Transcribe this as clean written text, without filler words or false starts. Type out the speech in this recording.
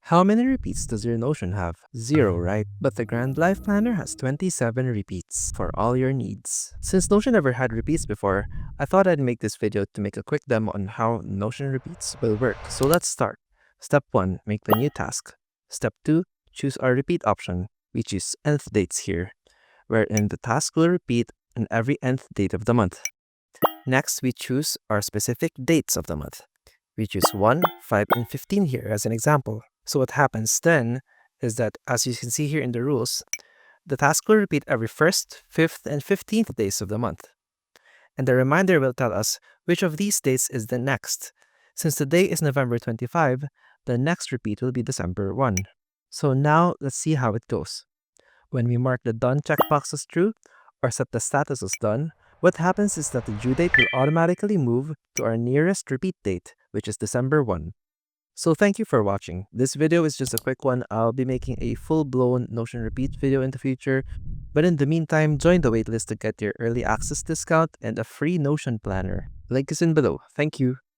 How many repeats does your Notion have? 0, right? But the Grand Life Planner has 27 repeats for all your needs. Since Notion never had repeats before, I thought I'd make this video to make a quick demo on how Notion repeats will work. So let's start. Step 1. Make the new task. Step 2. Choose our repeat option. We choose nth dates here, wherein the task will repeat on every nth date of the month. Next, we choose our specific dates of the month. We choose 1, 5, and 15 here as an example. So what happens then is that, as you can see here in the rules, the task will repeat every 1st, 5th, and 15th days of the month. And the reminder will tell us which of these days is the next. Since today is November 25, the next repeat will be December 1. So now let's see how it goes. When we mark the done checkbox as true or set the status as done, what happens is that the due date will automatically move to our nearest repeat date, which is December 1. So thank you for watching. This video is just a quick one. I'll be making a full-blown Notion repeat video in the future. But in the meantime, join the waitlist to get your early access discount and a free Notion planner. Link is in below. Thank you.